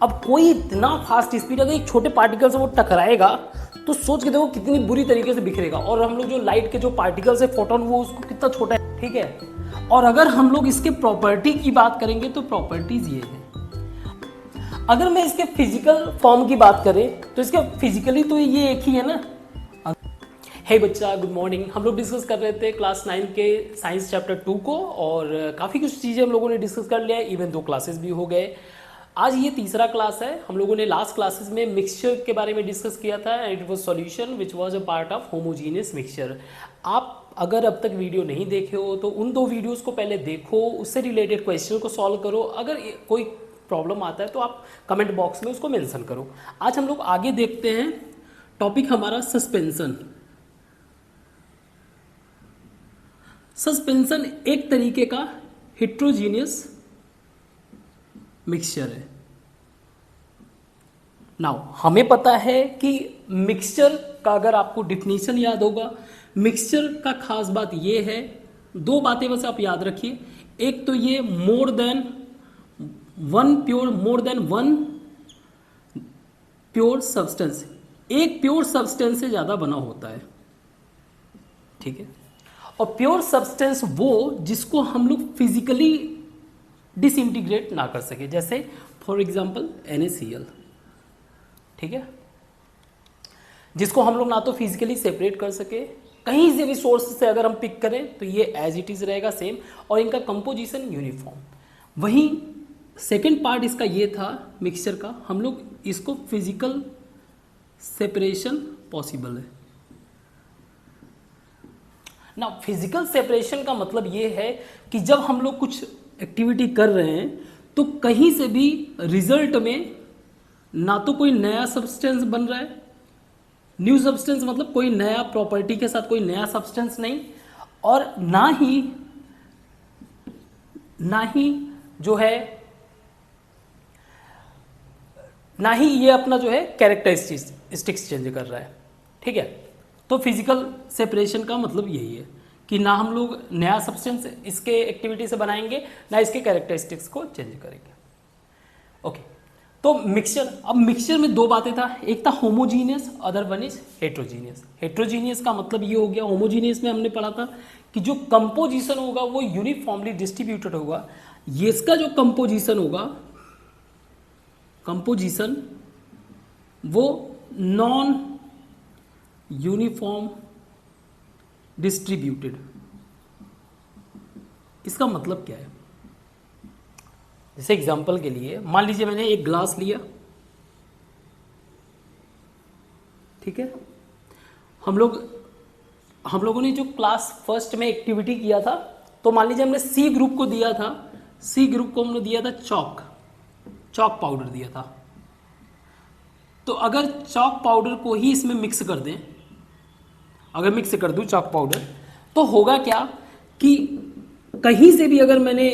अब कोई इतना फास्ट स्पीड, अगर एक छोटे पार्टिकल से वो टकराएगा तो सोच के देखो कितनी बुरी तरीके से बिखरेगा। और हम लोग जो लाइट के जो पार्टिकल्स है, फोटोन, वो उसको कितना छोटा है, ठीक है। और अगर हम लोग इसके प्रॉपर्टी की बात करेंगे तो प्रॉपर्टीज ये है। अगर मैं इसके फिजिकल फॉर्म की बात करें तो इसके फिजिकली तो ये एक ही है ना। हे बच्चा, गुड मॉर्निंग। हम लोग डिस्कस कर रहे थे क्लास 9 के साइंस चैप्टर 2 को, और काफ़ी कुछ चीज़ें हम लोगों ने डिस्कस कर लिया है। इवन 2 क्लासेस भी हो गए। आज ये तीसरा क्लास है। हम लोगों ने लास्ट क्लासेस में मिक्सचर के बारे में डिस्कस किया था। It was solution which was a part of homogeneous mixture. आप अगर अब तक वीडियो नहीं देखे हो तो उन 2 वीडियोस को पहले देखो, उससे रिलेटेड क्वेश्चन को सॉल्व करो। अगर कोई प्रॉब्लम आता है तो आप कमेंट बॉक्स में उसको मेंशन करो। आज हम लोग आगे देखते हैं। टॉपिक हमारा सस्पेंशन। सस्पेंशन एक तरीके का हेट्रोजीनियस मिक्सचर है। नाउ हमें पता है कि मिक्सचर का, अगर आपको डिफिनीशन याद होगा, मिक्सचर का खास बात ये है, 2 बातें बस आप याद रखिए। एक तो ये more than one pure substance, एक प्योर सब्सटेंस से ज़्यादा बना होता है, ठीक है। और प्योर सब्सटेंस वो जिसको हम लोग फिजिकली डिसइंटीग्रेट ना कर सके, जैसे फॉर एग्जांपल NaCl, ठीक है, जिसको हम लोग ना तो फिजिकली सेपरेट कर सके, कहीं से भी सोर्स से अगर हम पिक करें तो ये एज इट इज रहेगा सेम, और इनका कंपोजिशन यूनिफॉर्म। वहीं सेकेंड पार्ट इसका ये था मिक्सचर का, हम लोग इसको फिजिकल सेपरेशन पॉसिबल है ना। फिजिकल सेपरेशन का मतलब ये है कि जब हम लोग कुछ एक्टिविटी कर रहे हैं तो कहीं से भी रिजल्ट में ना तो कोई नया सब्सटेंस बन रहा है, न्यू सब्सटेंस मतलब कोई नया प्रॉपर्टी के साथ कोई नया सब्सटेंस नहीं, और ना ही जो है, ना ही ये अपना जो है कैरेक्टरिस्टिक्स चेंज कर रहा है, ठीक है। तो फिजिकल सेपरेशन का मतलब यही है कि ना हम लोग नया सब्सटेंस इसके एक्टिविटी से बनाएंगे, ना इसके कैरेक्टरिस्टिक्स को चेंज करेंगे। ओके, तो मिक्सचर, अब मिक्सचर में 2 बातें था, एक था homogeneous, other one is heterogeneous. Heterogeneous का मतलब ये हो गया, होमोजीनियस में हमने पढ़ा था कि जो कंपोजिशन होगा वो यूनिफॉर्मली डिस्ट्रीब्यूटेड होगा। ये इसका जो कंपोजिशन होगा, कंपोजिशन वो नॉन यूनिफॉर्म डिस्ट्रीब्यूटेड। इसका मतलब क्या है? जैसे एग्जांपल के लिए मान लीजिए मैंने एक ग्लास लिया, ठीक है। हम लोगों ने जो क्लास फर्स्ट में एक्टिविटी किया था, तो मान लीजिए हमने सी ग्रुप को दिया था, सी ग्रुप को हमने दिया था चॉक पाउडर दिया था। तो अगर चॉक पाउडर को ही इसमें मिक्स कर दें, अगर मिक्स कर दूं चॉक पाउडर, तो होगा क्या कि कहीं से भी अगर मैंने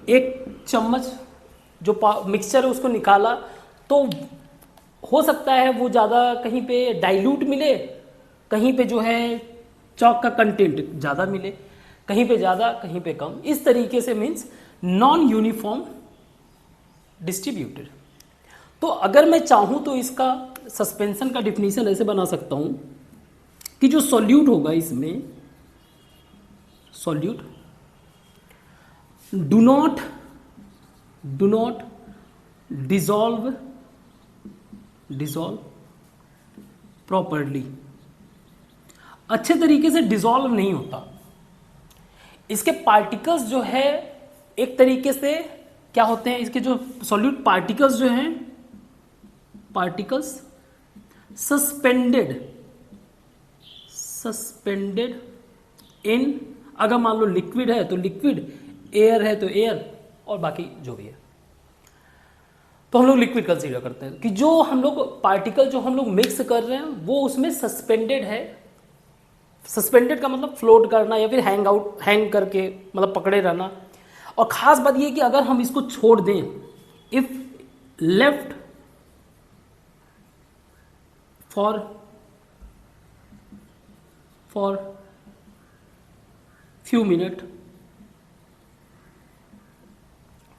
एक चम्मच जो मिक्सचर है उसको निकाला, तो हो सकता है वो ज़्यादा कहीं पे डाइल्यूट मिले, कहीं पे जो है चॉक का कंटेंट ज़्यादा मिले, कहीं पे ज़्यादा कहीं पे कम। इस तरीके से मीन्स नॉन यूनिफॉर्म डिस्ट्रीब्यूटेड। तो अगर मैं चाहूँ तो इसका सस्पेंशन का डिफिनीशन ऐसे बना सकता हूँ कि जो सॉल्यूट होगा इसमें, solute do not dissolve properly, अच्छे तरीके से डिसॉल्व नहीं होता। इसके पार्टिकल्स जो है एक तरीके से क्या होते हैं, इसके जो सॉल्यूट पार्टिकल्स जो हैं, पार्टिकल्स सस्पेंडेड इन, अगर मान लो लिक्विड है तो लिक्विड, एयर है तो एयर, और बाकी जो भी है तो हम लोग लिक्विड कंसीडर करते हैं कि जो हम लोग पार्टिकल जो हम लोग मिक्स कर रहे हैं वो उसमें सस्पेंडेड है। सस्पेंडेड का मतलब फ्लोट करना या फिर हैंग करके मतलब पकड़े रहना। और खास बात ये कि अगर हम इसको छोड़ दें, if left for few minute,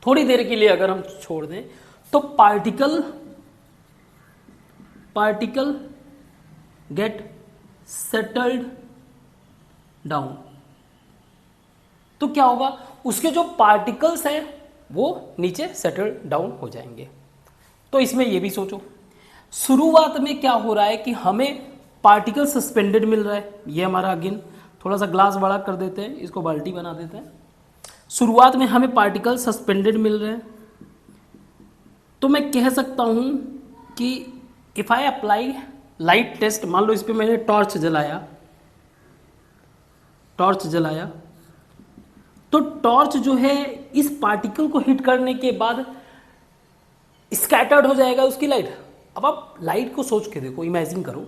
थोड़ी देर के लिए अगर हम छोड़ दें तो पार्टिकल गेट सेटल्ड डाउन, तो क्या होगा, उसके जो पार्टिकल्स हैं वो नीचे सेटल डाउन हो जाएंगे। तो इसमें ये भी सोचो, शुरुआत में क्या हो रहा है कि हमें पार्टिकल सस्पेंडेड मिल रहा है। ये हमारा अगेन थोड़ा सा ग्लास बड़ा कर देते हैं, इसको बाल्टी बना देते हैं। शुरुआत में हमें पार्टिकल सस्पेंडेड मिल रहे हैं, तो मैं कह सकता हूं कि if I apply light test, मान लो इस पर मैंने टॉर्च जलाया, तो टॉर्च जो है इस पार्टिकल को हिट करने के बाद स्कैटर्ड हो जाएगा उसकी लाइट। अब आप लाइट को सोच के देखो, इमेजिन करो,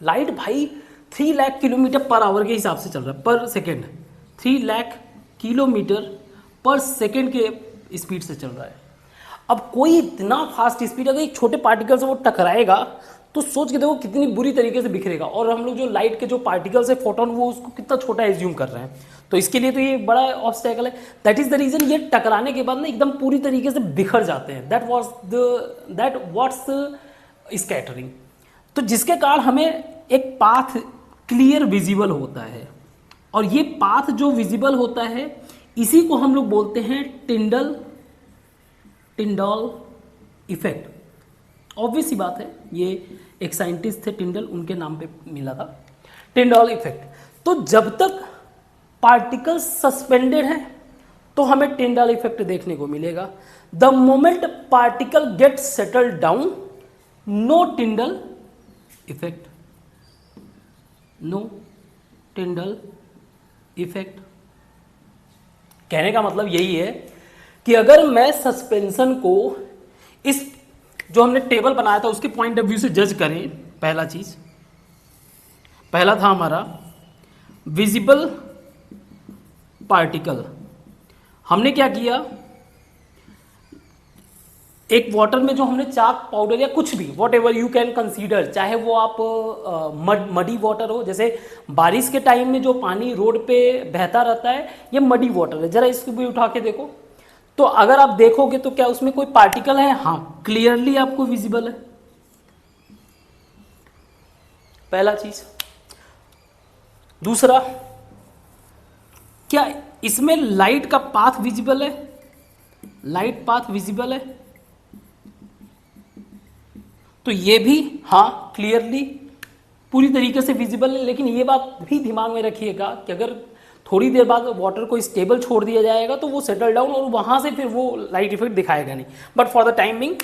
लाइट भाई 3 लाख किलोमीटर पर आवर के हिसाब से चल रहा है, पर सेकेंड 3 लाख किलोमीटर पर सेकेंड के स्पीड से चल रहा है। अब कोई इतना फास्ट स्पीड, अगर एक छोटे पार्टिकल से वो टकराएगा तो सोच के देखो कितनी बुरी तरीके से बिखरेगा। और हम लोग जो लाइट के जो पार्टिकल्स है, फोटोन, वो उसको कितना छोटा एज्यूम कर रहे हैं। तो इसके लिए तो ये बड़ा ऑब्स्टेकल है। दैट इज द रीजन ये टकराने के बाद ना एकदम पूरी तरीके से बिखर जाते हैं। That what's scattering. तो जिसके कारण हमें एक पाथ क्लियर विजिबल होता है, और ये पाथ जो विजिबल होता है इसी को हम लोग बोलते हैं टिंडॉल इफेक्ट। ऑब्वियस सी बात है, ये एक साइंटिस्ट थे टिंडल, उनके नाम पे मिला था टिंडॉल इफेक्ट। तो जब तक पार्टिकल सस्पेंडेड है तो हमें टिंडॉल इफेक्ट देखने को मिलेगा। The moment particle get settled down, no Tyndall effect, no Tyndall effect. कहने का मतलब यही है कि अगर मैं सस्पेंशन को इस जो हमने टेबल बनाया था उसके पॉइंट ऑफ व्यू से जज करें, पहला था हमारा विजिबल पार्टिकल। हमने क्या किया, एक वाटर में जो हमने चाक पाउडर या कुछ भी what ever you can consider, चाहे वो आप मडी वाटर हो, जैसे बारिश के टाइम में जो पानी रोड पे बहता रहता है ये मडी वाटर है। जरा इसको भी उठा के देखो, तो अगर आप देखोगे तो क्या उसमें कोई पार्टिकल है? हाँ, क्लियरली आपको विजिबल है, पहला चीज। दूसरा, क्या इसमें लाइट का पाथ विजिबल है? लाइट पाथ विजिबल है, तो ये भी हाँ क्लियरली पूरी तरीके से विजिबल है। लेकिन ये बात भी दिमाग में रखिएगा कि अगर थोड़ी देर बाद वाटर को स्टेबल छोड़ दिया जाएगा तो वो सेटल डाउन और वहां से फिर वो लाइट इफेक्ट दिखाएगा नहीं, but for the timing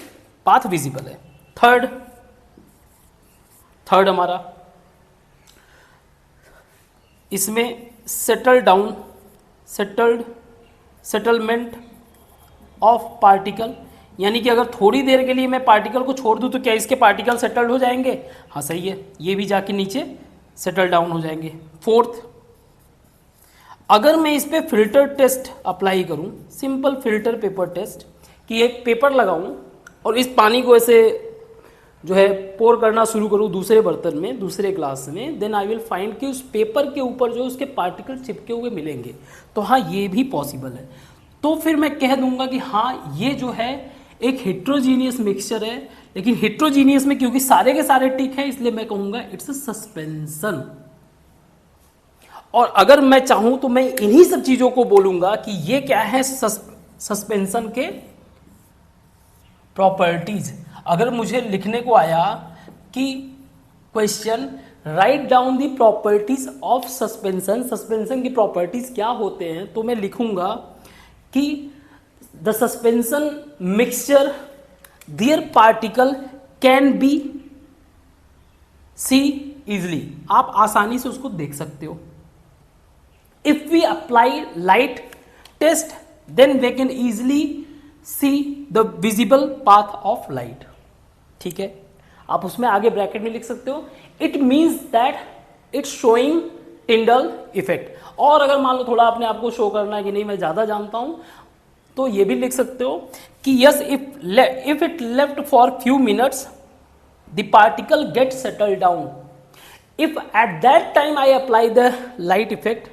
path visible है। थर्ड हमारा इसमें सेटलमेंट ऑफ पार्टिकल, यानी कि अगर थोड़ी देर के लिए मैं पार्टिकल को छोड़ दूं तो क्या इसके पार्टिकल सेटल्ड हो जाएंगे? हाँ सही है, ये भी जाके नीचे सेटल डाउन हो जाएंगे। फोर्थ, अगर मैं इस पे फिल्टर टेस्ट अप्लाई करूं, सिंपल फिल्टर पेपर टेस्ट, कि एक पेपर लगाऊं और इस पानी को ऐसे जो है पोर करना शुरू करूं दूसरे बर्तन में, दूसरे ग्लास में, देन आई विल फाइंड कि उस पेपर के ऊपर जो उसके पार्टिकल चिपके हुए मिलेंगे। तो हाँ ये भी पॉसिबल है। तो फिर मैं कह दूंगा कि हाँ ये जो है एक हेट्रोजीनियस मिक्सचर है, लेकिन हेट्रोजीनियस में क्योंकि सारे के सारे टिक है इसलिए मैं कहूंगा इट्स अ सस्पेंशन। और अगर मैं चाहूं तो मैं इन्हीं सब चीजों को बोलूंगा कि ये क्या है, सस्पेंशन के प्रॉपर्टीज। अगर मुझे लिखने को आया कि question write down the properties of suspension, suspension की प्रॉपर्टीज क्या होते हैं, तो मैं लिखूंगा कि the suspension mixture their particle can be see easily, आप आसानी से उसको देख सकते हो। If we apply light test then they can easily see the visible path of light. ठीक है, आप उसमें आगे ब्रैकेट में लिख सकते हो, it means that it's showing Tyndall effect. और अगर मान लो थोड़ा अपने आप को शो करना है कि नहीं मैं ज्यादा जानता हूं, तो ये भी लिख सकते हो कि yes if it left for few minutes the particle get settle down, if at that time I apply the light effect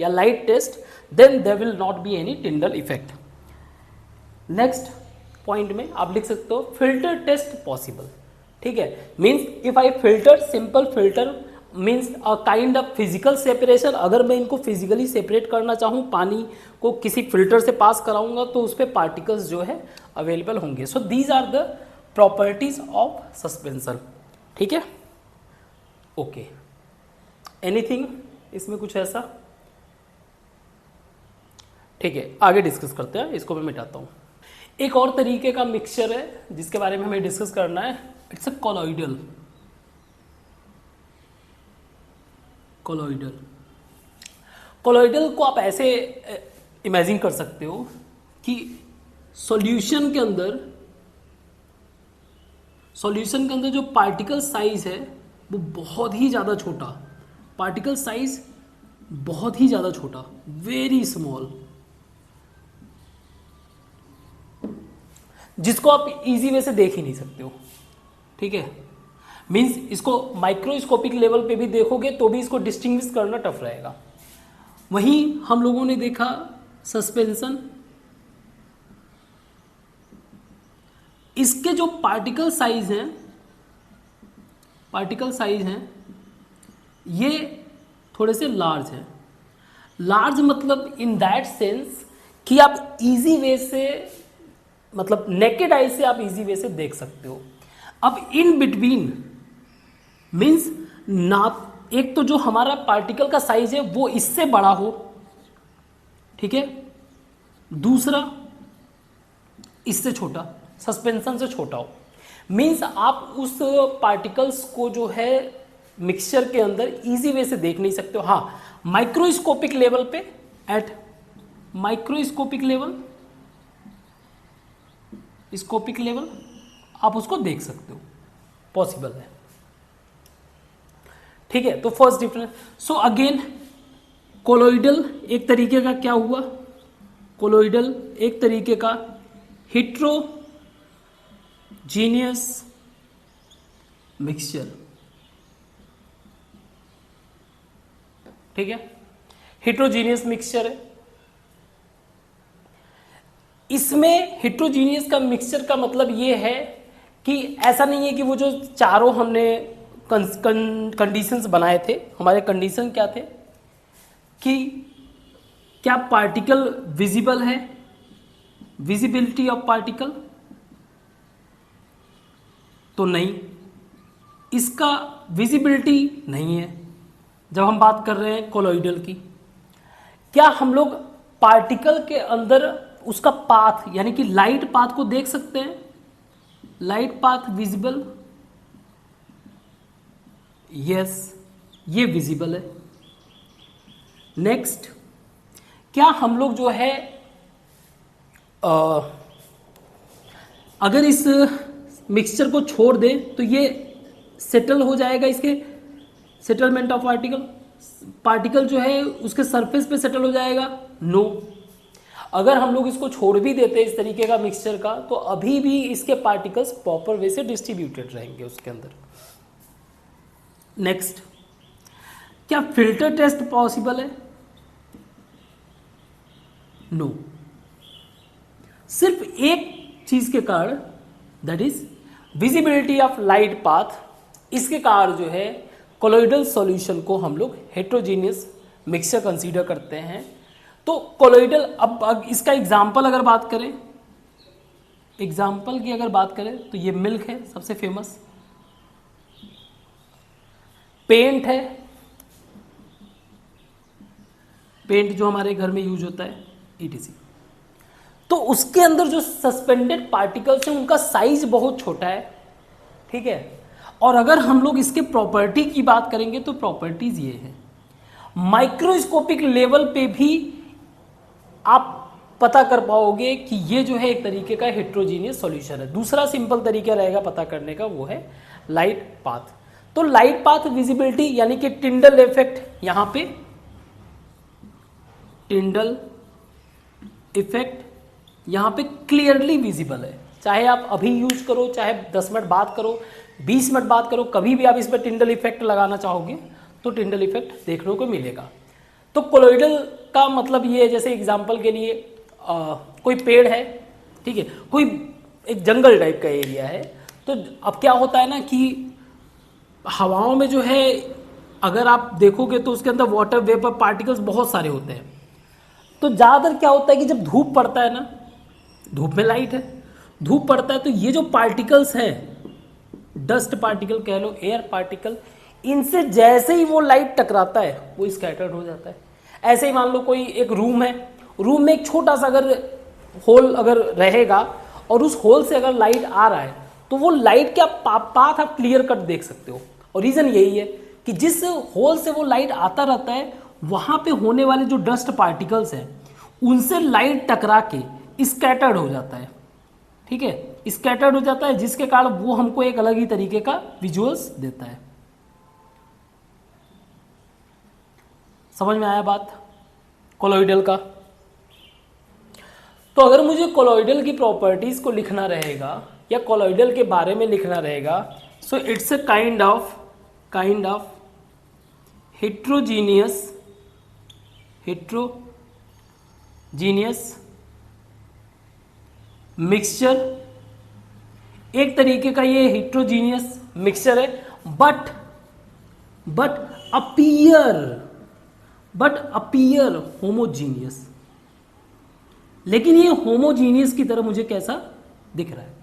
या light test, then there will not be any Tyndall effect. Next point में आप लिख सकते हो filter test possible, ठीक है। Means if I filter, simple filter means a kind of physical separation. अगर मैं इनको फिजिकली सेपरेट करना चाहूँ, पानी को किसी फिल्टर से पास कराऊंगा तो उस पर पार्टिकल्स जो है अवेलेबल होंगे। So these are the properties of suspension, ठीक है। ओके, एनीथिंग इसमें कुछ ऐसा? ठीक है, आगे डिस्कस करते हैं, इसको मैं मिटाता हूँ। एक और तरीके का मिक्सचर है जिसके बारे में हमें डिस्कस करना है, it's a colloidal. Colloidal, colloidal को आप ऐसे इमेजिन कर सकते हो कि सॉल्यूशन के अंदर जो पार्टिकल साइज है वो बहुत ही ज़्यादा छोटा, पार्टिकल साइज बहुत ही ज़्यादा छोटा, वेरी स्मॉल, जिसको आप इजी वे से देख ही नहीं सकते हो, ठीक है। मीन्स इसको माइक्रोस्कोपिक लेवल पे भी देखोगे तो भी इसको डिस्टिंग्विश करना टफ रहेगा। वहीं हम लोगों ने देखा सस्पेंशन, इसके जो पार्टिकल साइज हैं ये थोड़े से लार्ज हैं। लार्ज मतलब इन दैट सेंस कि आप इजी वे से, मतलब नेकेड आई से आप इजी वे से देख सकते हो। अब इन बिटवीन मीन्स ना, एक तो जो हमारा पार्टिकल का साइज है वो इससे बड़ा हो, ठीक है, दूसरा इससे छोटा, सस्पेंशन से छोटा हो। मीन्स आप उस पार्टिकल्स को जो है मिक्सचर के अंदर इजी वे से देख नहीं सकते हो। हाँ, माइक्रोस्कोपिक लेवल पे, एट माइक्रोस्कोपिक लेवल आप उसको देख सकते हो, पॉसिबल है, ठीक है। तो first difference, so again colloidal एक तरीके का क्या हुआ, कोलॉइडल एक तरीके का हेट्रोजीनियस मिक्सचर, ठीक है, हेट्रोजीनियस मिक्सचर है। इसमें हेट्रोजीनियस का मिक्सचर का मतलब ये है कि ऐसा नहीं है कि वो जो चारों हमने कंडीशंस बनाए थे, हमारे कंडीशन क्या थे कि क्या पार्टिकल विजिबल है, विजिबिलिटी ऑफ पार्टिकल, तो नहीं, इसका विजिबिलिटी नहीं है जब हम बात कर रहे हैं कोलॉइडल की। क्या हम लोग पार्टिकल के अंदर उसका पाथ यानी कि लाइट पाथ को देख सकते हैं, लाइट पाथ विजिबल, यस, ये विजिबल है। नेक्स्ट, क्या हम लोग जो है अगर इस मिक्सचर को छोड़ दें तो ये सेटल हो जाएगा, इसके सेटलमेंट ऑफ पार्टिकल जो है उसके सरफेस पे सेटल हो जाएगा, नो। अगर हम लोग इसको छोड़ भी देते इस तरीके का मिक्सचर का तो अभी भी इसके पार्टिकल्स प्रॉपर वे से डिस्ट्रीब्यूटेड रहेंगे उसके अंदर। नेक्स्ट, क्या फिल्टर टेस्ट पॉसिबल है, नो। सिर्फ एक चीज के कारण, that is visibility of light path, इसके कारण जो है कोलॉइडल सॉल्यूशन को हम लोग हेट्रोजीनियस मिक्सचर कंसीडर करते हैं। तो कोलॉइडल, अब इसका एग्जाम्पल अगर बात करें, एग्जाम्पल की अगर बात करें तो ये मिल्क है सबसे फेमस, पेंट है, पेंट जो हमारे घर में यूज होता है, ईटीसी। तो उसके अंदर जो सस्पेंडेड पार्टिकल्स हैं उनका साइज बहुत छोटा है, ठीक है। और अगर हम लोग इसके प्रॉपर्टी की बात करेंगे तो प्रॉपर्टीज ये है, माइक्रोस्कोपिक लेवल पे भी आप पता कर पाओगे कि ये जो है एक तरीके का हेट्रोजीनियस सॉल्यूशन है। दूसरा सिंपल तरीका रहेगा पता करने का, वो है लाइट पाथ। तो लाइट पाथ विजिबिलिटी यानी कि टिंडल इफेक्ट, यहां पे टिंडल इफेक्ट यहां पे क्लियरली विजिबल है, चाहे आप अभी यूज करो, चाहे 10 मिनट बाद करो, 20 मिनट बाद करो, कभी भी आप इस पर टिंडल इफेक्ट लगाना चाहोगे तो टिंडल इफेक्ट देखने को मिलेगा। तो कोलॉइडल का मतलब ये है, जैसे एग्जांपल के लिए कोई पेड़ है, ठीक है, कोई एक जंगल टाइप का एरिया है। तो अब क्या होता है ना कि हवाओं में जो है अगर आप देखोगे तो उसके अंदर वाटर वेपर पार्टिकल्स बहुत सारे होते हैं। तो ज़्यादातर क्या होता है कि जब धूप पड़ता है ना, धूप में लाइट है, धूप पड़ता है तो ये जो पार्टिकल्स हैं, डस्ट पार्टिकल कह लो, एयर पार्टिकल, इनसे जैसे ही वो लाइट टकराता है वो स्कैटर्ड हो जाता है। ऐसे ही मान लो कोई एक रूम है, रूम में एक छोटा सा अगर होल अगर रहेगा और उस होल से अगर लाइट आ रहा है तो वो लाइट का पाथ आप क्लियर कट देख सकते हो। और रीज़न यही है कि जिस होल से वो लाइट आता रहता है वहाँ पे होने वाले जो डस्ट पार्टिकल्स हैं उनसे लाइट टकरा के स्कैटर्ड हो जाता है। ठीक है, स्कैटर्ड हो जाता है, जिसके कारण वो हमको एक अलग ही तरीके का विजुअल्स देता है। समझ में आया बात कोलॉइडल का? तो अगर मुझे कोलॉइडल की प्रॉपर्टीज को लिखना रहेगा या कोलॉइडल के बारे में लिखना रहेगा, so it's a kind of heterogeneous mixture. एक तरीके का ये हेट्रोजीनियस मिक्सचर है, बट अपीयर होमोजीनियस। लेकिन ये होमोजीनियस की तरह मुझे कैसा दिख रहा है?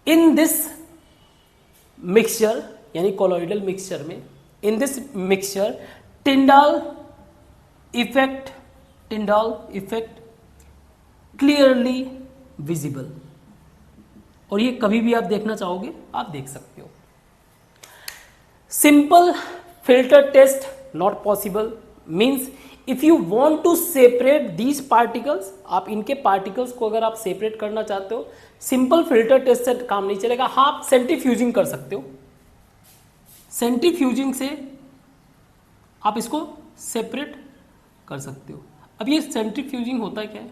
इन दिस मिक्सचर यानी कोलॉइडल मिक्सचर में, in this mixture Tyndall effect clearly visible. और ये कभी भी आप देखना चाहोगे आप देख सकते हो। Simple filter test not possible, means if you want to separate these particles, आप इनके पार्टिकल्स को अगर आप सेपरेट करना चाहते हो, सिंपल फिल्टर टेस्ट से काम नहीं चलेगा। हाँ, आप सेंट्रीफ्यूजिंग कर सकते हो, सेंट्रीफ्यूजिंग से आप इसको सेपरेट कर सकते हो। अब ये सेंट्रीफ्यूजिंग होता क्या है?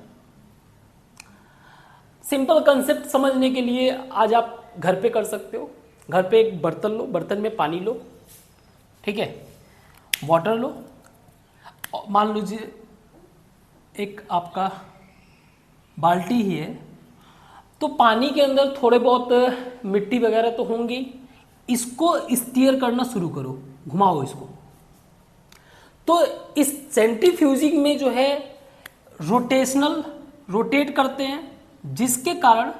सिंपल कंसेप्ट समझने के लिए आज आप घर पे कर सकते हो। घर पे एक बर्तन लो, बर्तन में पानी लो, ठीक है, वाटर लो, मान लीजिए एक आपका बाल्टी ही है, तो पानी के अंदर थोड़े बहुत मिट्टी वगैरह तो होंगी, इसको स्टीयर करना शुरू करो, घुमाओ इसको। तो इस सेंट्रीफ्यूजिंग में जो है रोटेट करते हैं, जिसके कारण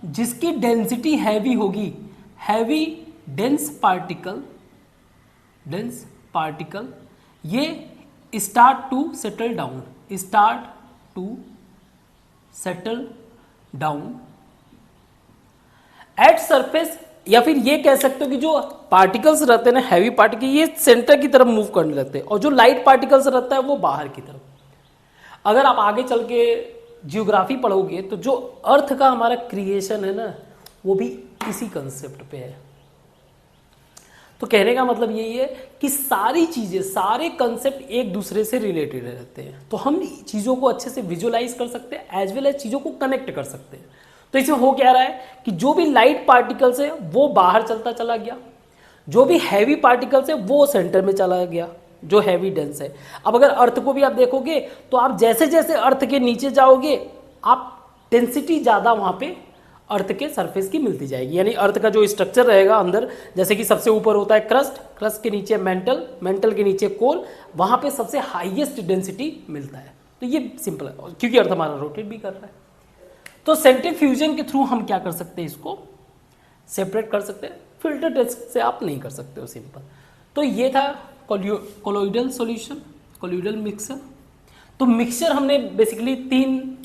जिसकी डेंसिटी हैवी होगी, हैवी डेंस पार्टिकल ये start to settle down at surface. या फिर ये कह सकते हो कि जो पार्टिकल्स रहते हैं ना, हैवी पार्टिकल, ये सेंटर की तरफ मूव करने लगते हैं और जो लाइट पार्टिकल्स रहता है वो बाहर की तरफ। अगर आप आगे चल के जियोग्राफी पढ़ोगे तो जो अर्थ का हमारा क्रिएशन है ना, वो भी इसी कंसेप्ट पे है। तो कहने का मतलब यही है कि सारी चीजें, सारे कंसेप्ट एक दूसरे से रिलेटेड रहते हैं। तो हम चीजों को अच्छे से विजुअलाइज कर सकते हैं एज वेल एज चीजों को कनेक्ट कर सकते हैं। तो इसमें हो क्या रहा है कि जो भी लाइट पार्टिकल्स है वो बाहर चलता चला गया, जो भी हैवी पार्टिकल्स है वो सेंटर में चला गया, जो हैवी डेंस है। अब अगर अर्थ को भी आप देखोगे तो आप जैसे जैसे अर्थ के नीचे जाओगे, आप डेंसिटी ज़्यादा वहाँ पे अर्थ के सरफेस की मिलती जाएगी। यानी अर्थ का जो स्ट्रक्चर रहेगा अंदर, जैसे कि सबसे ऊपर होता है क्रस्ट के नीचे मेंटल के नीचे कोर, वहाँ पे सबसे हाईएस्ट डेंसिटी मिलता है। तो ये सिंपल है, क्योंकि अर्थ हमारा रोटेट भी कर रहा है। तो सेंट्रीफ्यूजन के थ्रू हम क्या कर सकते हैं, इसको सेपरेट कर सकते हैं। फिल्टर टेस्ट से आप नहीं कर सकते हो, सिंपल। तो ये था कोलॉइडल सॉल्यूशन, कोलॉइडल मिक्सर। तो मिक्सचर हमने बेसिकली 3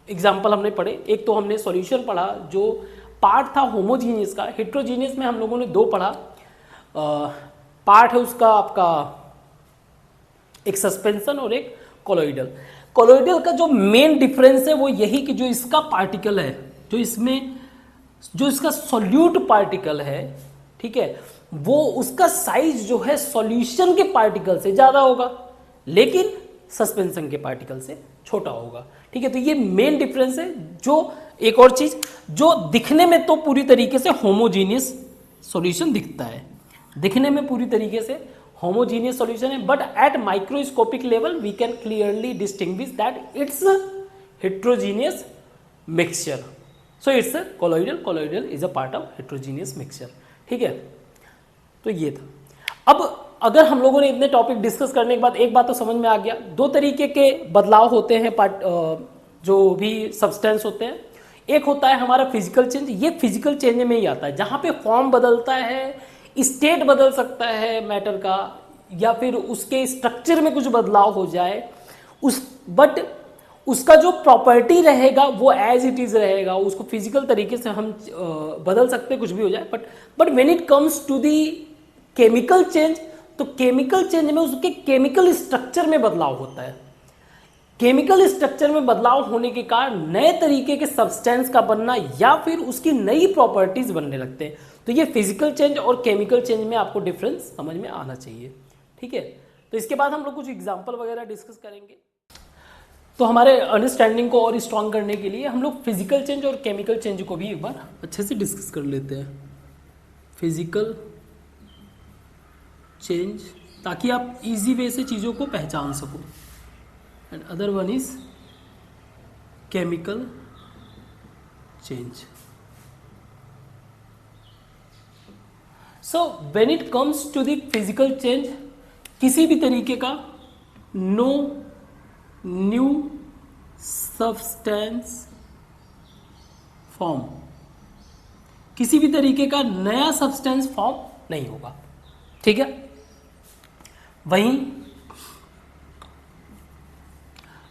एग्जाम्पल हमने पढ़े। एक तो हमने सॉल्यूशन पढ़ा जो पार्ट था होमोजीनियस का, हेट्रोजीनियस में हम लोगों ने 2 पढ़ा। पार्ट है उसका आपका एक सस्पेंशन और एक कोलॉइडल। कोलॉइडल का जो मेन डिफरेंस है वो यही कि जो इसका पार्टिकल है, जो इसका सॉल्यूट पार्टिकल है, ठीक है, वो उसका साइज जो है सॉल्यूशन के पार्टिकल से ज़्यादा होगा, लेकिन सस्पेंशन के पार्टिकल से छोटा होगा। ठीक है, तो ये मेन डिफरेंस है। जो एक और चीज़, जो दिखने में तो पूरी तरीके से होमोजीनियस सॉल्यूशन दिखता है, दिखने में पूरी तरीके से होमोजीनियस सॉल्यूशन है, but at microscopic level we can clearly distinguish that it's heterogeneous mixture. So it's colloidal. Colloidal is a part of heterogeneous mixture. ठीक है, तो ये था. अब अगर हम लोगों ने इतने टॉपिक डिस्कस करने के बाद एक बात तो समझ में आ गया, दो तरीके के बदलाव होते हैं जो भी सब्सटेंस होते हैं. एक होता है हमारा फिजिकल चेंज. ये फिजिकल चेंज में ही आता है जहां पे फॉर्म बदलता है, स्टेट बदल सकता है मैटर का, या फिर उसके स्ट्रक्चर में कुछ बदलाव हो जाए, बट उसका जो प्रॉपर्टी रहेगा वो एज इट इज रहेगा. उसको फिजिकल तरीके से हम बदल सकते हैं, कुछ भी हो जाए. But when it comes to the chemical change, तो केमिकल चेंज में उसके केमिकल स्ट्रक्चर में बदलाव होता है. केमिकल स्ट्रक्चर में बदलाव होने के कारण नए तरीके के सब्सटेंस का बनना या फिर उसकी नई प्रॉपर्टीज बनने लगते हैं. तो ये फिजिकल चेंज और केमिकल चेंज में आपको डिफरेंस समझ में आना चाहिए. ठीक है, तो इसके बाद हम लोग कुछ एग्जांपल वगैरह डिस्कस करेंगे. तो हमारे अंडरस्टैंडिंग को और स्ट्रांग करने के लिए हम लोग फिजिकल चेंज और केमिकल चेंज को भी एक बार अच्छे से डिस्कस कर लेते हैं. फिजिकल चेंज, ताकि आप इजी वे से चीज़ों को पहचान सको. And other one is chemical change. So when it comes to the physical change, किसी भी तरीके का नो न्यू सब्सटेंस फॉर्म, किसी भी तरीके का नया सब्सटेंस फॉर्म नहीं होगा. ठीक है, वहीं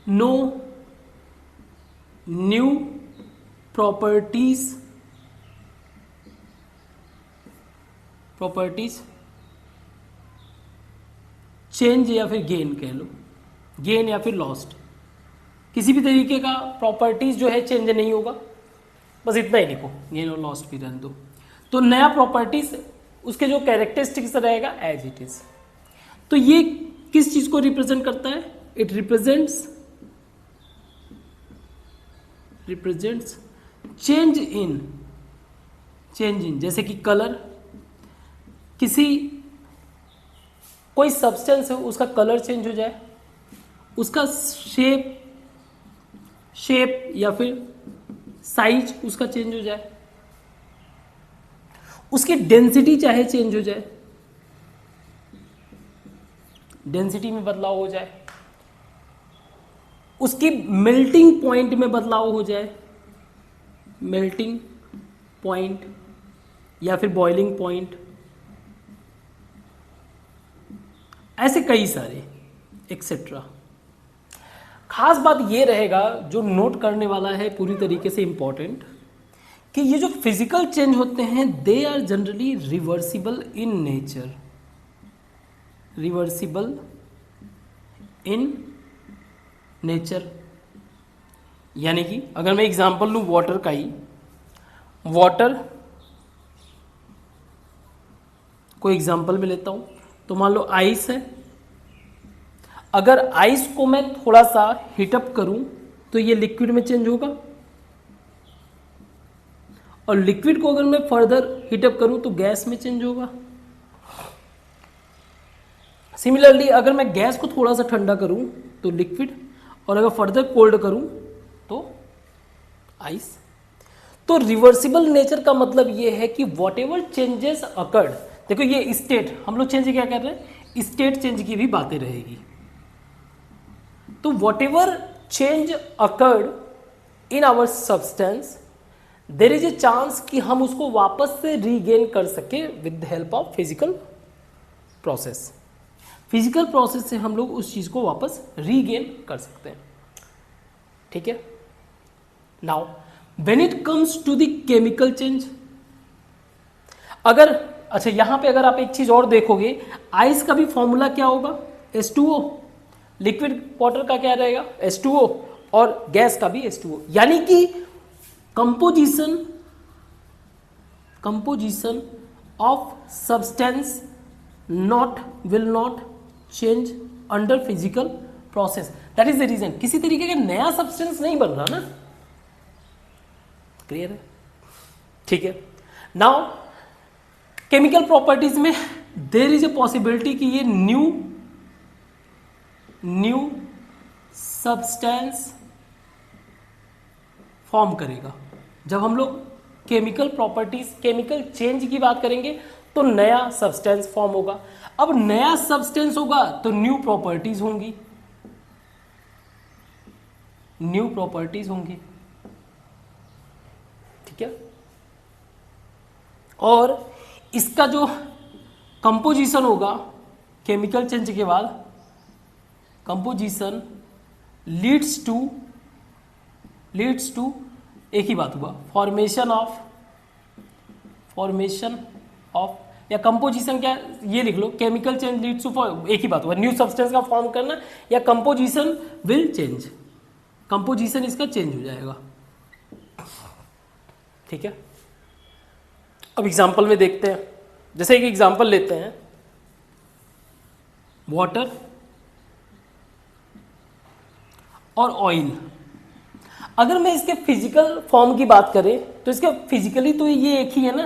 नो न्यू प्रॉपर्टीज चेंज या फिर गेन कह लो, गेन या फिर लॉस्ट, किसी भी तरीके का प्रॉपर्टीज जो है चेंज नहीं होगा. बस इतना ही लिखो, गेन और लॉस्ट भी रहने दो. तो नया प्रॉपर्टीज उसके जो कैरेक्टरिस्टिक्स रहेगा एज इट इज. तो ये किस चीज को रिप्रेजेंट करता है? इट रिप्रेजेंट्स चेंज इन, जैसे कि कलर, किसी कोई सब्सटेंस है उसका कलर चेंज हो जाए, उसका शेप या फिर साइज उसका चेंज हो जाए, उसकी डेंसिटी चाहे चेंज हो जाए, डेंसिटी में बदलाव हो जाए, उसकी मेल्टिंग पॉइंट में बदलाव हो जाए, मेल्टिंग पॉइंट या फिर बॉइलिंग पॉइंट, ऐसे कई सारे एक्सेट्रा. खास बात ये रहेगा जो नोट करने वाला है पूरी तरीके से इंपॉर्टेंट, कि ये जो फिजिकल चेंज होते हैं they are generally reversible in nature. Reversible in nature यानी कि अगर मैं एग्जांपल लूं वाटर का ही, वाटर को एग्जांपल में लेता हूं, तो मान लो आइस है. अगर आइस को मैं थोड़ा सा हीटअप करूं तो ये लिक्विड में चेंज होगा, और लिक्विड को अगर मैं फर्दर हीटअप करूं तो गैस में चेंज होगा. सिमिलरली अगर मैं गैस को थोड़ा सा ठंडा करूं तो लिक्विड, और अगर फर्दर कोल्ड करूं तो आइस. तो रिवर्सिबल नेचर का मतलब ये है कि वॉट एवर चेंजेस अकर्ड, देखो ये स्टेट, हम लोग चेंज क्या कर रहे हैं, स्टेट चेंज की भी बातें रहेगी. तो whatever change occurred in our substance, there is a chance कि हम उसको वापस से रीगेन कर सके with the help of physical process. Physical process से हम लोग उस चीज को वापस रीगेन कर सकते हैं. ठीक है, now when it comes to the chemical change, अगर अच्छा यहां पे अगर आप एक चीज और देखोगे, आइस का भी फॉर्मूला क्या होगा, H2O. लिक्विड वाटर का क्या रहेगा, H2O, और गैस का भी H2O. यानी कि composition of substance will not change under physical process. That is the reason. किसी तरीके का नया सब्सटेंस नहीं बन रहा ना. क्लियर है? ठीक है. नाउ केमिकल प्रॉपर्टीज में देयर इज ए पॉसिबिलिटी कि ये न्यू सब्सटेंस फॉर्म करेगा। जब हम लोग केमिकल प्रॉपर्टीज, केमिकल चेंज की बात करेंगे तो नया सब्सटेंस फॉर्म होगा। अब नया सब्सटेंस होगा तो न्यू प्रॉपर्टीज होंगी, ठीक है। और इसका जो कंपोजिशन होगा केमिकल चेंज के बाद, कंपोजिशन लीड्स टू एक ही बात हुआ, फॉर्मेशन ऑफ या कंपोजिशन, क्या ये लिख लो, केमिकल चेंज लीड्स टू, एक ही बात हुआ, न्यू सब्सटेंस का फॉर्म करना, या कंपोजिशन विल चेंज, कंपोजिशन इसका चेंज हो जाएगा, ठीक है। अब एग्जांपल में देखते हैं, जैसे एक एग्जांपल लेते हैं, वाटर और ऑयल। अगर मैं इसके फिजिकल फॉर्म की बात करें तो इसके फिजिकली तो ये एक ही है ना।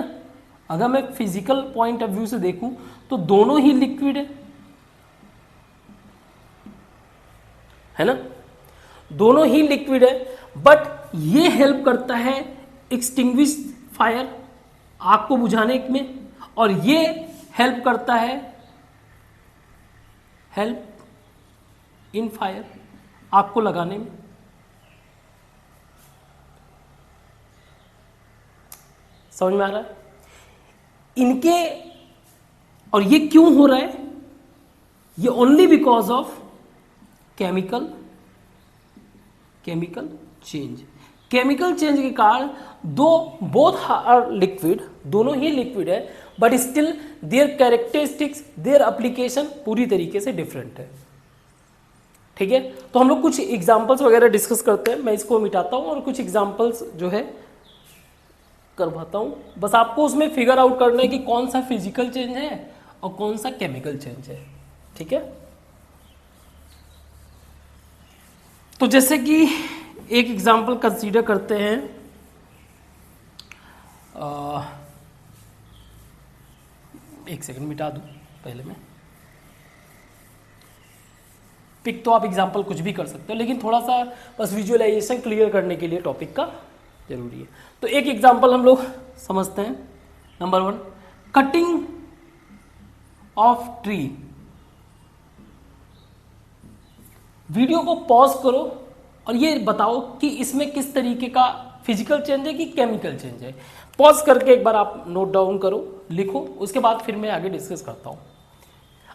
अगर मैं फिजिकल पॉइंट ऑफ व्यू से देखूं तो दोनों ही लिक्विड है ना, दोनों ही लिक्विड है, बट ये हेल्प करता है एक्सटिंग्विश फायर, आग को बुझाने में, और ये हेल्प करता है हेल्प इन फायर, आग को लगाने में। समझ में आ रहा है इनके, और ये क्यों हो रहा है, ये only because of chemical change. Chemical change के कारण बोथ आर लिक्विड, दोनों ही लिक्विड है, but still there characteristics, their application पूरी तरीके से डिफरेंट है, ठीक है। तो हम लोग कुछ एग्जांपल्स वगैरह डिस्कस करते हैं, मैं इसको मिटाता हूं और कुछ एग्जांपल्स जो है करवाता हूं। बस आपको उसमें फिगर आउट करना है कि कौन सा फिजिकल चेंज है और कौन सा केमिकल चेंज है, ठीक है। तो जैसे कि एक एग्जांपल कंसीडर करते हैं, एक सेकंड मिटा दूं पहले मैं, पिक तो आप एग्जांपल कुछ भी कर सकते हो, लेकिन थोड़ा सा बस विजुअलाइजेशन क्लियर करने के लिए टॉपिक का जरूरी है। तो एक एग्जांपल हम लोग समझते हैं। Number 1, cutting of tree. Video को पॉज करो और ये बताओ कि इसमें किस तरीके का फिजिकल चेंज है कि केमिकल चेंज है। पॉज करके एक बार आप नोट डाउन करो, लिखो, उसके बाद फिर मैं आगे डिस्कस करता हूं।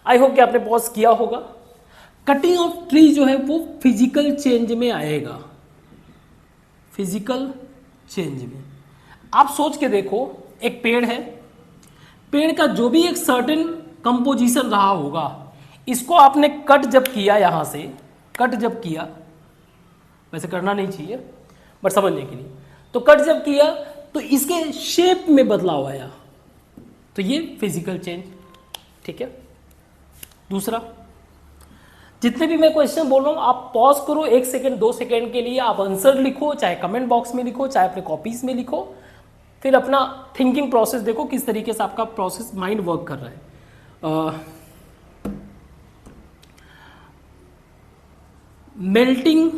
आई होप कि आपने पॉज किया होगा। कटिंग ऑफ ट्री जो है वो फिजिकल चेंज में आएगा, फिजिकल चेंज में। आप सोच के देखो, एक पेड़ है, पेड़ का जो भी एक सर्टेन कंपोजिशन रहा होगा, इसको आपने कट जब किया, यहां से कट जब किया, वैसे करना नहीं चाहिए बट समझने के लिए, तो कट जब किया तो इसके शेप में बदलाव आया, तो ये फिजिकल चेंज, ठीक है। दूसरा, जितने भी मैं क्वेश्चन बोल रहा हूं आप पॉज करो, 1 सेकेंड 2 सेकेंड के लिए आप आंसर लिखो, चाहे कमेंट बॉक्स में लिखो, चाहे अपने कॉपीज में लिखो, फिर अपना थिंकिंग प्रोसेस देखो किस तरीके से आपका प्रोसेस माइंड वर्क कर रहा है। Melting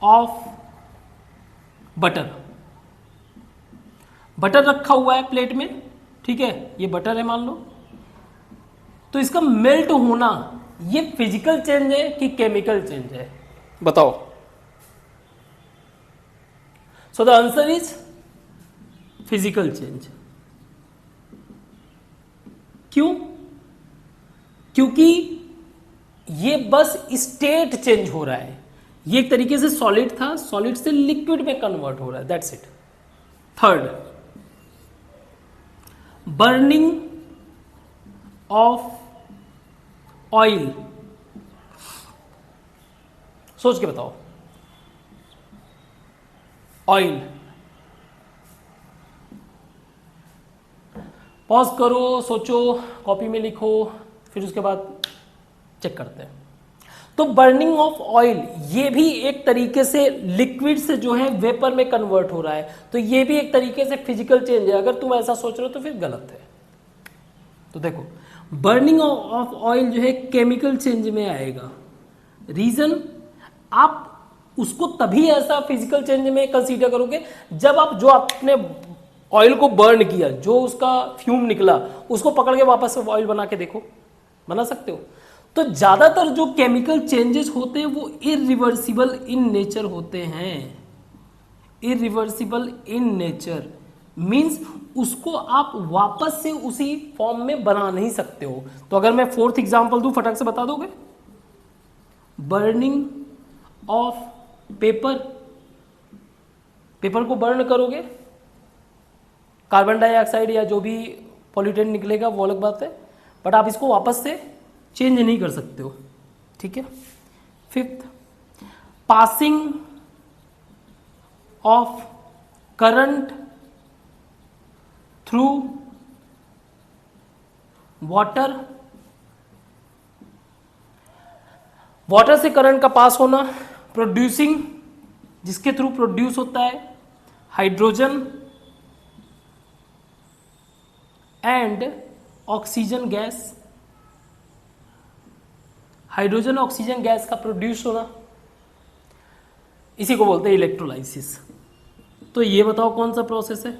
of butter. बटर रखा हुआ है प्लेट में, ठीक है, ये बटर है मान लो, तो इसका मेल्ट होना ये फिजिकल चेंज है कि केमिकल चेंज है, बताओ। So the answer is physical change. क्यों? क्योंकि ये बस स्टेट चेंज हो रहा है, ये एक तरीके से सॉलिड था, सॉलिड से लिक्विड में कन्वर्ट हो रहा है, that's it. Third, burning of oil. सोच के बताओ, ऑयल, पॉज करो, सोचो, कॉपी में लिखो, फिर उसके बाद चेक करते हैं। तो बर्निंग ऑफ ऑयल ये भी एक तरीके से लिक्विड से जो है वेपर में कन्वर्ट हो रहा है, तो ये भी एक तरीके से फिजिकल चेंज है। अगर तुम ऐसा सोच रहे हो तो फिर गलत है, तो देखो बर्निंग ऑफ ऑयल जो है केमिकल चेंज में आएगा। रीजन, आप उसको तभी ऐसा फिजिकल चेंज में कंसीडर करोगे जब आप जो आपने ऑयल को बर्न किया, जो उसका फ्यूम निकला, उसको पकड़ के वापस से ऑयल बना के देखो, बना सकते हो। तो ज्यादातर जो केमिकल चेंजेस होते हैं वो इरिवर्सिबल इन नेचर होते हैं। इरिवर्सिबल इन नेचर मीन्स उसको आप वापस से उसी फॉर्म में बना नहीं सकते हो। तो अगर मैं फोर्थ एग्जांपल दूं, फटाक से बता दोगे? बर्निंग ऑफ पेपर, पेपर को बर्न करोगे, कार्बन डाइऑक्साइड या जो भी पॉल्यूटेंट निकलेगा वो अलग बात है, बट आप इसको वापस से चेंज नहीं कर सकते हो। ठीक है। Fifth, passing of current through water, water से करंट का पास होना, प्रोड्यूसिंग, जिसके थ्रू प्रोड्यूस होता है hydrogen and oxygen gas, hydrogen oxygen gas का प्रोड्यूस होना, इसी को बोलते हैं इलेक्ट्रोलाइसिस। तो ये बताओ कौन सा प्रोसेस है?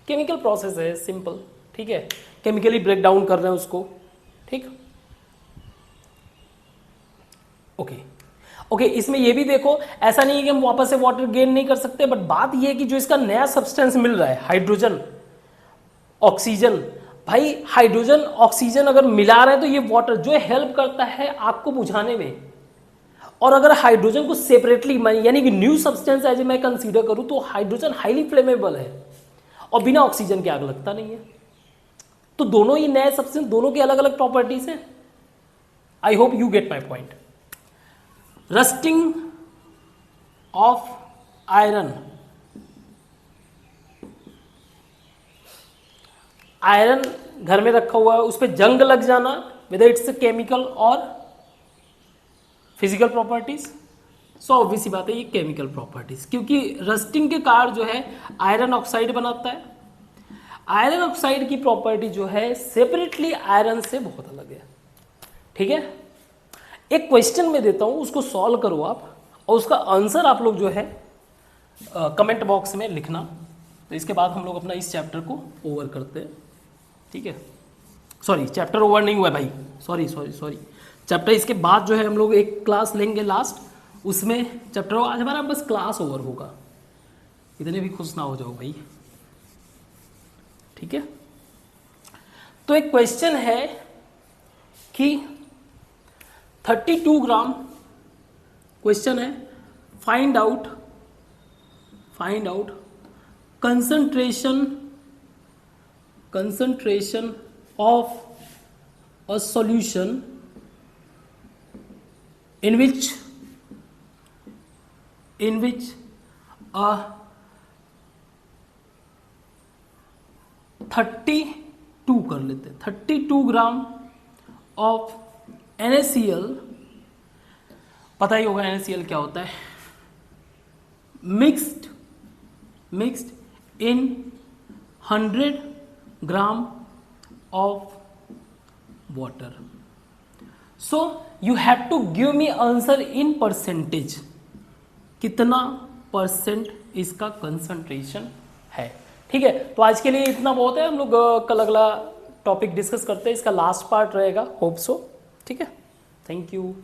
केमिकल प्रोसेस है, सिंपल। ठीक है, केमिकली ब्रेक डाउन कर रहे हैं उसको। ठीक, ओके, इसमें ये भी देखो, ऐसा नहीं है कि हम वापस से वाटर गेन नहीं कर सकते, बट बात ये है कि जो इसका नया सब्सटेंस मिल रहा है, हाइड्रोजन ऑक्सीजन, भाई हाइड्रोजन ऑक्सीजन अगर मिला रहे हैं तो ये वाटर जो हेल्प करता है आपको बुझाने में। और अगर हाइड्रोजन को सेपरेटली यानी कि न्यू सब्सटेंस एज मैं कंसीडर करूं तो हाइड्रोजन हाईली फ्लेमेबल है और बिना ऑक्सीजन के आग लगता नहीं है। तो दोनों ही नए सब्सटेंस, दोनों की अलग अलग प्रॉपर्टीज हैं। I hope you get my point. Rusting of iron, iron घर में रखा हुआ है, उस पर जंग लग जाना, वेदर इट्स केमिकल और फिजिकल प्रॉपर्टीज। सो ऑब्वियस सी बात है ये केमिकल प्रॉपर्टीज, क्योंकि रस्टिंग के कारण जो है आयरन ऑक्साइड बनाता है। आयरन ऑक्साइड की प्रॉपर्टी जो है सेपरेटली आयरन से बहुत अलग है। ठीक है, एक क्वेश्चन में देता हूं, उसको सॉल्व करो आप, और उसका आंसर आप लोग जो है कमेंट बॉक्स में लिखना। तो इसके बाद हम लोग अपना इस चैप्टर को ओवर करते हैं। ठीक है, सॉरी चैप्टर ओवर नहीं हुआ है भाई, सॉरी चैप्टर इसके बाद जो है हम लोग एक क्लास लेंगे लास्ट, उसमें चैप्टर आज हमारा बस क्लास ओवर होगा। इतने भी खुश ना हो जाओ भाई। ठीक है, तो एक क्वेश्चन है कि 32 ग्राम, क्वेश्चन है find out concentration of a solution in which a 32 कर लेते, 32 ग्राम ऑफ NaCl, पता ही होगा NaCl क्या होता है, mixed in 100 gram of water. So you have to give me answer in percentage, कितना परसेंट इसका कंसंट्रेशन है। ठीक है, तो आज के लिए इतना बहुत है। हम लोग कल अगला टॉपिक डिस्कस करते हैं, इसका लास्ट पार्ट रहेगा, होप सो। ठीक है, थैंक यू।